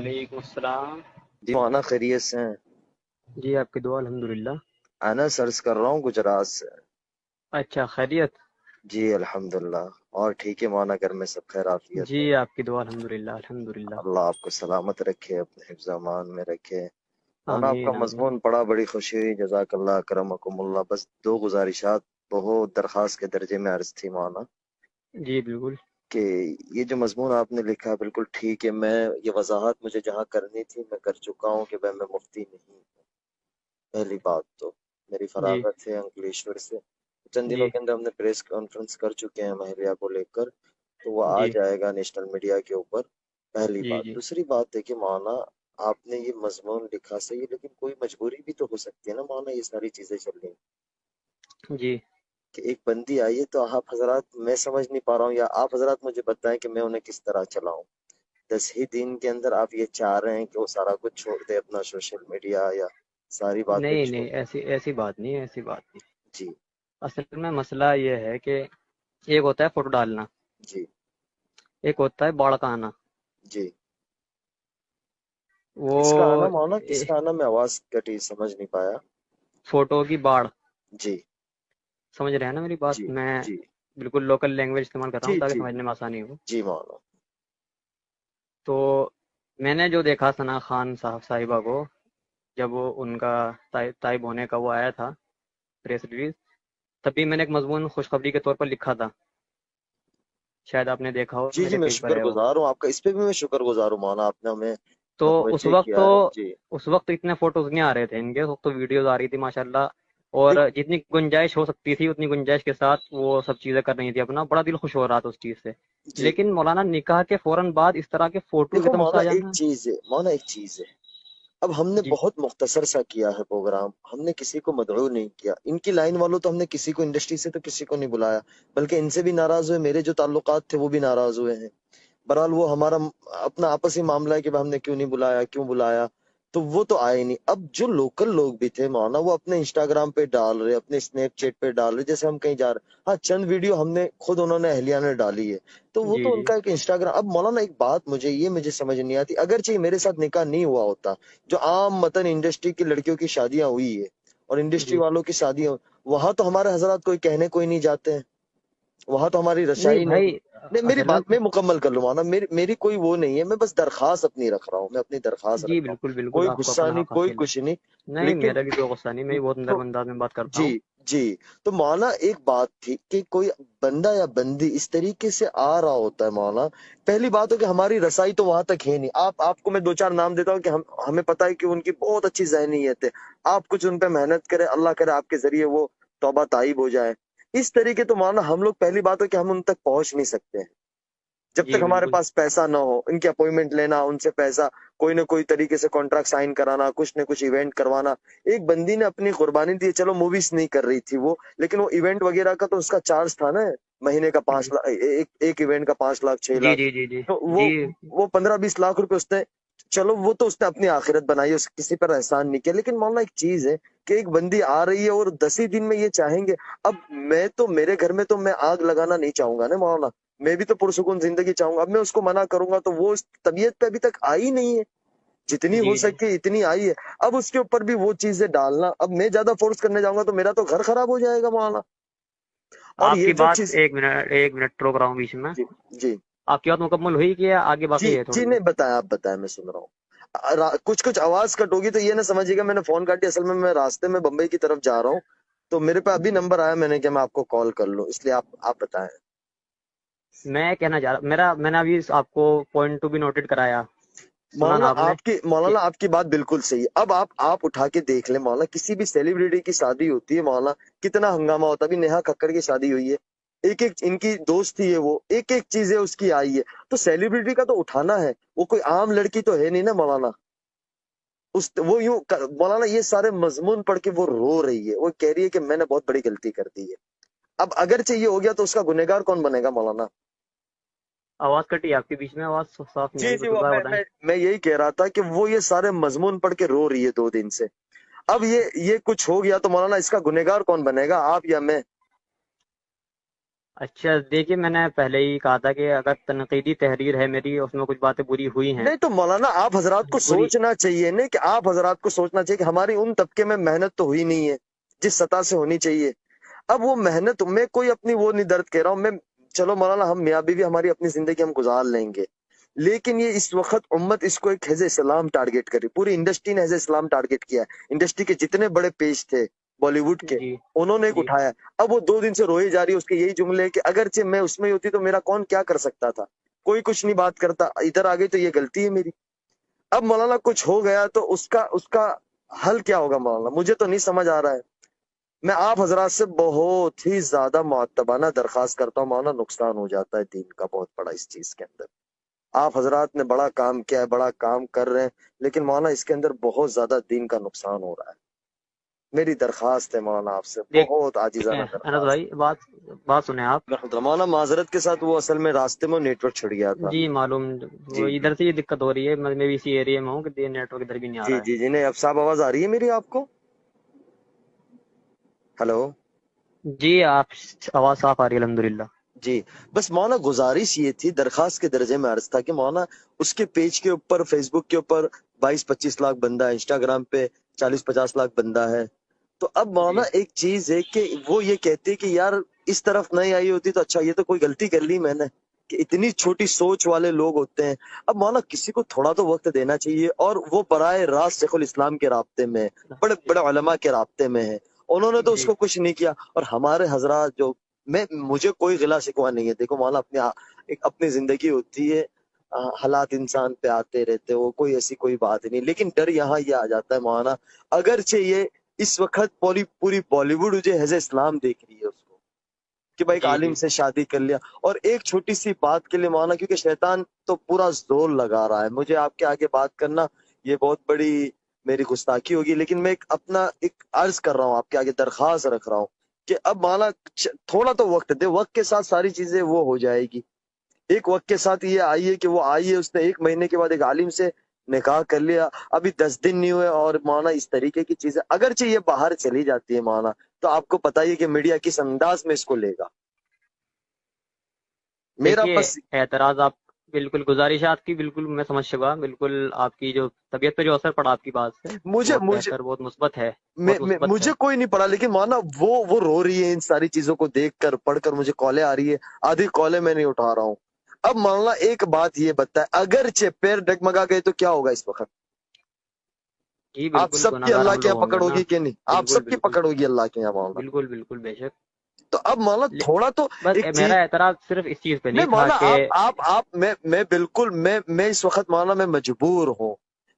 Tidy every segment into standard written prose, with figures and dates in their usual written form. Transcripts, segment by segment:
وعلیکم السلام. جی مولانا خیریت سے ہیں؟ جی آپ کی دعا الحمدللہ. انا سرچ کر رہا ہوں گجرات سے. اچھا خیریت. جی الحمدللہ. اور ٹھیک ہے مولانا، گھر میں سب خیر عافیت جی ہے؟ آپ کی دعا الحمدللہ الحمدللہ. اللہ آپ کو سلامت رکھے، اپنے حفظ امان میں رکھے. مولانا آپ کا آمین آمین. مضمون پڑھا، بڑی خوشی ہوئی، جزاک اللہ کرمکم اللہ. بس دو گزارشات بہت درخواست کے درجے میں عرض تھی مولانا، جی بالکل. کہ یہ جو مضمون آپ نے لکھا بالکل ٹھیک ہے. میں یہ وضاحت مجھے جہاں کرنی تھی میں کر چکا ہوں کہ میں مفتی نہیں ہوں. پہلی بات تو میری جی فراغت ہے انکلیشور سے. چند دنوں جی کے اندر ہم نے پریس کانفرنس کر چکے ہیں مہریہ کو لے کر، تو وہ آ جی جائے گا نیشنل میڈیا کے اوپر. پہلی جی بات. جی دوسری بات ہے کہ مولانا آپ نے یہ مضمون لکھا صحیح، لیکن کوئی مجبوری بھی تو ہو سکتی ہے نا مولانا، یہ ساری چیزیں چل رہی ہیں جی. کہ ایک بندی آئی ہے تو آپ حضرات، میں سمجھ نہیں پا رہا ہوں، یا آپ حضرات مجھے بتائیں کہ میں انہیں کس طرح چلاؤں. 10 ہی دن کے اندر آپ یہ چاہ رہے ہیں کہ وہ سارا کچھ چھوڑ دے، اپنا سوشل میڈیا یا ساری باتیں نہیں چھوڑ نہیں، دے. ایسی بات نہیں ہے، ایسی بات نہیں. جی اصل میں مسئلہ یہ ہے کہ ایک ہوتا ہے فوٹو ڈالنا، جی ایک ہوتا ہے باڑ کا آنا. جی. وہ کس کا آنا مولانا، کس کا آنا؟ میں آواز کٹی، سمجھ نہیں پایا. فوٹو کی باڑ. جی سمجھ رہے ہیں نا میری بات؟ جی میں جی بالکل لوکل لینگویج استعمال کر رہا جی ہوں تاکہ جی سمجھنے میں آسانی ہو. جی مولانا. تو میں نے جو دیکھا ثنا خان صاحبہ کو، جب وہ ان کا طائب ہونے کا وہ آیا تھا پریس ریلیز، تبھی میں نے ایک مضمون خوشخبری کے طور پر لکھا تھا، شاید آپ نے دیکھا ہو، جی جی میرے میں پیج پر شکر ہے وہ. گزار ہوں آپ کا، اس پہ بھی میں شکر گزار ہوں مولانا، آپ نے ہمیں تو متوجہ کیا ہے. جی اس وقت اتنے فوٹوز نہیں آ رہے تھے ان کے، اس وقت تو ویڈیوز آ رہی تھی ماشاءاللہ، اور دیکھ جتنی گنجائش ہو سکتی تھی اتنی گنجائش کے ساتھ وہ سب چیزیں کر رہی تھی اپنا، بڑا دل خوش ہو رہا تھا اس چیز سے. جی لیکن مولانا نکاح کے فوراً بعد اس طرح کے فوٹوز دیکھو ایک دم سے مولانا آ ایک جانا. چیز ہے، مولانا ایک چیز ہے. اب ہم نے جی بہت مختصر سا کیا ہے پروگرام، ہم نے کسی کو مدعو نہیں کیا. ان کی لائن والوں تو ہم نے کسی کو انڈسٹری سے تو کسی کو نہیں بلایا، بلکہ ان سے بھی ناراض ہوئے، میرے جو تعلقات تھے وہ بھی ناراض ہوئے ہیں. بہرحال وہ ہمارا اپنا آپسی معاملہ ہے کہ ہم نے کیوں نہیں بلایا، کیوں بلایا، تو وہ تو آئے نہیں. اب جو لوکل لوگ بھی تھے مولانا، وہ اپنے انسٹاگرام پہ ڈال رہے، اپنے اسنیپ چیٹ پہ ڈال رہے، جیسے ہم کہیں جا رہے. ہاں چند ویڈیو ہم نے خود، انہوں نے اہلیہ نے ڈالی ہے، تو وہ جی تو ان جی کا ایک انسٹاگرام. اب مولانا ایک بات مجھے سمجھ نہیں آتی، اگرچہ میرے ساتھ نکاح نہیں ہوا ہوتا، جو عام متن انڈسٹری کی لڑکیوں کی شادیاں ہوئی ہے اور انڈسٹری جی. والوں کی شادیاں، وہاں تو ہمارے حضرات کوئی کہنے کوئی نہیں جاتے ہیں، وہاں تو ہماری نہیں رسائی نہیں. بھائی، نہیں میری اصل میں بات میں مکمل کر لوں مولانا، میری کوئی وہ نہیں ہے، میں بس درخواست اپنی رکھ رہا ہوں، میں اپنی درخواست جی رکھ رہا بالکل ہوں، بالکل، کوئی آپ کو غصہ اپنا نہیں، حق کوئی حاصل ہے. کچھ نہیں. نہیں لیکن میرا بھی کوئی غصہ نہیں، میں بھی بہت تو نرم انداز میں بات کرتا جی ہوں. جی. تو مولانا ایک بات تھی کہ کوئی بندہ یا بندی اس طریقے سے آ رہا ہوتا ہے مولانا، پہلی بات ہے کہ ہماری رسائی تو وہاں تک ہے نہیں. آپ کو میں دو چار نام دیتا ہوں کہ ہمیں پتہ ہے کہ ان کی بہت اچھی ذہنیت ہے، آپ کچھ ان پہ محنت کرے، اللہ کرے آپ کے ذریعے وہ توبہ طائب ہو جائے. اس طریقے تو مولانا ہم لوگ، پہلی بات ہے کہ ہم ان تک پہنچ نہیں سکتے ہیں جب جی تک ہمارے بالکل. پاس پیسہ نہ ہو. ان کی اپوائنٹمنٹ لینا، ان سے پیسہ، کوئی نہ کوئی طریقے سے کانٹریکٹ سائن کرانا، کچھ نہ کچھ ایونٹ کروانا. ایک بندی نے اپنی قربانی دی، چلو موویز نہیں کر رہی تھی وہ، لیکن وہ ایونٹ وغیرہ کا تو اس کا چارج تھا نا، مہینے کا 5 لاکھ، ایک ایونٹ کا 5 لاکھ 6 جی لاکھ جی جی جی تو جی. وہ 15-20 لاکھ روپے اس نے، چلو وہ تو اس نے اپنی آخرت بنائی، اس کسی پر احسان نہیں کیا. لیکن مولانا ایک چیز ہے کہ ایک بندی آ رہی ہے اور 10 ہی دن میں یہ چاہیں گے. اب میں تو، میرے گھر میں تو میں آگ لگانا نہیں چاہوں گا نا مولانا، میں بھی تو پرسکون زندگی چاہوں گا. اب میں اس کو منع کروں گا تو وہ اس طبیعت پہ ابھی تک آئی نہیں ہے، جتنی ہو جی جی. سکے اتنی آئی ہے. اب اس کے اوپر بھی وہ چیزیں ڈالنا، اب میں زیادہ فورس کرنے جاؤں گا تو میرا تو گھر خراب ہو جائے گا مولانا. اور آپ یہ کی جو بات، چیز، ایک منٹ روک رہا ہوں بیچ میں. جی جی آپ کی بات مکمل ہوئی کہ آگے جی باقی ہے جی. تھوڑی سی؟ نہیں بتائیں، آپ بتائیں، میں سن رہا ہوں. کچھ آواز کٹ ہوگی تو یہ نہ سمجھیے گا میں نے فون کاٹی، اصل میں راستے میں بمبئی کی طرف جا رہا ہوں، تو میرے پہ ابھی نمبر آیا، میں نے کہ میں آپ کو کال کر لوں، اس لیے آپ بتائیں. میں کہنا چاہ رہا، میں نے ابھی آپ کو پوائنٹ ٹو بھی نوٹڈ کرایا، سنا نا آپ نے کہ مولانا آپ کی بات بالکل صحیح ہے. اب آپ اٹھا کے دیکھ لیں مولانا، کسی بھی سیلیبریٹی کی شادی ہوتی ہے مولانا، کتنا ہنگامہ ہوتا ہے. ابھی نیہا ککڑ کی شادی ہوئی ہے، ایک ان کی دوست ہی ہے، وہ ایک چیز ہے اس کی آئی ہے. تو سیلیبریٹی کا تو اٹھانا ہے، وہ کوئی عام لڑکی تو ہے نہیں نا مولانا. وہ یوں مولانا یہ سارے مضمون پڑھ کے وہ رو رہی ہے، وہ کہہ رہی ہے کہ میں نے بہت بڑی غلطی کر دی ہے. اب اگرچہ یہ ہو گیا تو اس کا گنہگار کون بنے گا مولانا؟ آواز کٹی آپ کی بیچ میں، آواز صاف نہیں جی آئی، جی. وہ دوبارہ بتائیں. میں یہی کہہ رہا تھا کہ وہ یہ سارے مضمون پڑھ کے رو رہی ہے 2 دن سے. اب یہ کچھ ہو گیا تو مولانا اس کا گنہگار کون بنے گا، آپ یا میں؟ اچھا دیکھیے، میں نے پہلے ہی کہا تھا کہ اگر تنقیدی تحریر ہے میری، اس میں کچھ باتیں بری ہوئی ہیں، نہیں تو مولانا آپ حضرات کو بری، سوچنا چاہیے نہیں کہ آپ حضرات کو سوچنا چاہیے کہ ہماری ان طبقے میں محنت تو ہوئی نہیں ہے جس سطح سے ہونی چاہیے. اب وہ محنت میں کوئی اپنی وہ نہیں درد کہہ رہا ہوں میں. چلو مولانا ہم میاں بیوی ہماری اپنی زندگی ہم گزار لیں گے، لیکن یہ اس وقت امت اس کو ایک حزب اسلام ٹارگیٹ کری. پوری انڈسٹری نے حزب اسلام ٹارگیٹ کیا ہے. انڈسٹری کے جتنے بڑے پیج تھے بالی ووڈ کے، جی انہوں نے ایک جی اٹھایا. اب وہ 2 دن سے روئے جا رہی ہے. اس کے یہی جملے کہ اگرچہ میں اس میں ہوتی تو میرا کون کیا کر سکتا تھا، کوئی کچھ نہیں بات کرتا. ادھر آ گئی تو یہ غلطی ہے میری. اب مولانا کچھ ہو گیا تو اس کا حل کیا ہوگا مولانا؟ مجھے تو نہیں سمجھ آ رہا ہے. میں آپ حضرات سے بہت ہی زیادہ معتبانہ درخواست کرتا ہوں مولانا، نقصان ہو جاتا ہے دین کا بہت بڑا اس چیز کے اندر. آپ حضرات نے بڑا کام کیا ہے، بڑا کام کر رہے ہیں، لیکن مولانا اس کے اندر بہت زیادہ دین کا نقصان ہو رہا ہے. میری درخواست ہے مولانا آپ سے، بہت عاجزانہ دیکھیں انس درخواست. بھائی، بات سنیں آپ. مولانا معذرت کے ساتھ وہ اصل میں راستے میں نیٹ ورک چھڑ گیا تھا. جی معلوم، وہ جی جی ادھر سے یہ دقت ہو رہی ہے، میں بھی اسی ایریا میں ہوں کہ نیٹ ورک ادھر بھی نہیں آ جی رہا ہے. جی جی نہیں اب صاحب آواز آ رہی ہے میری آپ کو؟ ہلو جی آپ، آواز صاف آ رہی ہے الحمدللہ. جی. بس مولانا گزارش یہ تھی، درخواست کے درجے میں عرض تھا کہ مولانا اس کے پیج کے اوپر، فیس بک کے اوپر 22-25 لاکھ بندہ ہے، انسٹاگرام پہ 40-50 لاکھ بندہ ہے. تو اب مولانا جی ایک چیز ہے کہ وہ یہ کہتے کہ یار اس طرف نہیں آئی ہوتی تو اچھا، یہ تو کوئی غلطی کر لی میں نے کہ اتنی چھوٹی سوچ والے لوگ ہوتے ہیں. اب مولانا کسی کو تھوڑا تو وقت دینا چاہیے، اور وہ براہ راست شیخ الاسلام کے رابطے میں، بڑے بڑے علماء کے رابطے میں ہے. انہوں نے تو اس جی کو کچھ نہیں کیا. اور ہمارے حضرات جو، مجھے کوئی غلا شکوہ نہیں ہے. دیکھو مولانا اپنی زندگی ہوتی ہے، حالات انسان پہ آتے رہتے، وہ کوئی ایسی کوئی بات نہیں. لیکن ڈر یہاں یہ آ جاتا ہے مولانا، اگرچہ یہ اس وقت پوری بالی ووڈ جو حزب اسلام دیکھ رہی ہے اس کو کہ بھائی ایک جی عالم جی سے شادی کر لیا، اور ایک چھوٹی سی بات کے لیے مولانا، کیونکہ شیطان تو پورا زور لگا رہا ہے. مجھے آپ کے آگے بات کرنا یہ بہت بڑی میری گستاخی ہوگی، لیکن میں ایک عرض کر رہا ہوں، آپ کے آگے درخواست رکھ رہا ہوں کہ اب مولانا تھوڑا تو وقت دے. وقت کے ساتھ ساری چیزیں وہ ہو جائے گی. ایک وقت کے ساتھ یہ آئیے کہ وہ آئیے، اس نے 1 مہینے کے بعد ایک عالم سے نکاح کر لیا، ابھی 10 دن نہیں ہوئے، اور مولانا اس طریقے کی چیزیں اگرچہ یہ باہر چلی جاتی ہے مولانا، تو آپ کو پتہ ہی ہے کہ میڈیا کس انداز میں اس کو لے گا. میرا دیکھیے، بس اعتراض آپ، بالکل گزارشات کی بالکل میں سمجھ چکا. بالکل آپ کی جو طبیعت پہ جو اثر پڑا آپ کی بات سے، مجھے بہت مجھے بہتر، بہت مثبت ہے، بہت مثبت ہے. مجھے کوئی نہیں پڑا، لیکن مولانا وہ رو رہی ہے ان ساری چیزوں کو دیکھ کر، پڑھ کر. مجھے کالیں آ رہی ہے، آدھی کالیں میں نہیں اٹھا رہا ہوں. اب مولانا ایک بات یہ بتائے، اگرچہ پیر ڈگمگا گئے تو کیا ہوگا اس وقت؟ جی آپ بالکل، سب کی گناہ گار اللہ ہم کے لوگ یہاں ہوں گے پکڑ نا. ہوگی کہ نہیں؟ آپ بالکل سب کی بالکل پکڑ ہوگی اللہ کے یہاں مولانا. بالکل بالکل بے شک. تو اب مولانا تھوڑا تو بس ایک چیز. میرا اعتراض صرف اس چیز پہ نہیں نہیں تھا مولانا کہ آپ میں بالکل میں اس وقت مولانا میں مجبور ہوں.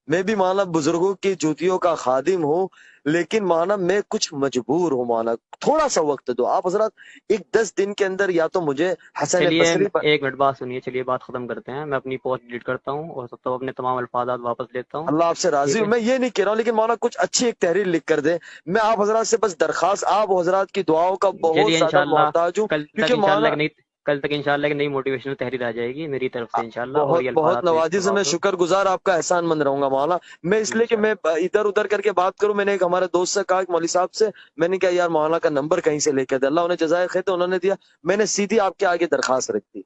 میں بھی مولانا بزرگوں کی جوتیوں کا خادم ہوں، لیکن مولانا میں کچھ مجبور ہوں. مولانا تھوڑا سا وقت دو آپ حضرات. ایک 10 دن کے اندر یا تو مجھے حسن چلیے بصری پر. ایک منٹ بات سنیے، چلیے بات ختم کرتے ہیں. میں اپنی پوسٹ ڈیلیٹ کرتا ہوں اور سب تو اپنے تمام الفاظات واپس لیتا ہوں. اللہ آپ سے راضی ٹھیک ہوں، ہے، میں یہ نہیں کہہ رہا ہوں، لیکن مولانا کچھ اچھی ایک تحریر لکھ کر دیں. میں آپ حضرات سے بس درخواست، آپ حضرات کی دعاؤں کا بہت چلیے زیادہ انشاءاللہ محتاج ہوں، کل تک کیونکہ انشاءاللہ مولانا ایک نئی کل تک انشاءاللہ ایک نئی موٹیویشنل تحریر آ جائے گی میری طرف سے انشاءاللہ، اور بہت یہ بہت الفاظات میں نوازش ہے. استعمال میں کروں شکر گزار آپ کا احسان مند رہوں گا مولانا. میں اس لیے کہ میں انشاءاللہ. ادھر ادھر کر کے بات کروں. میں نے ایک ہمارے دوست سے کہا، ایک مولوی صاحب سے، میں نے کہا یار مولانا کا نمبر کہیں سے لے کے دے. اللہ انہیں جزائے خیر تو انہوں نے دیا. میں نے سیدھی آپ کے آگے درخواست رکھ دی.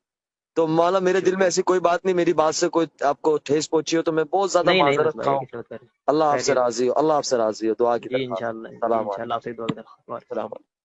تو مولانا میرے دل میں شکریہ. ایسی کوئی بات نہیں، میری بات سے کوئی آپ کو ٹھیس پہنچی ہو تو میں بہت زیادہ نہیں نہیں بس معذرت بھائی، خواہوں. کسی وقت کریں. اللہ آپ سے خیریت. راضی ہو، اللہ آپ سے راضی ہو. دعا کی جی درخواست. انشاءاللہ، جی السلام انشاءاللہ علیکم. آپ سے دعا کی درخواست. السلام علیکم.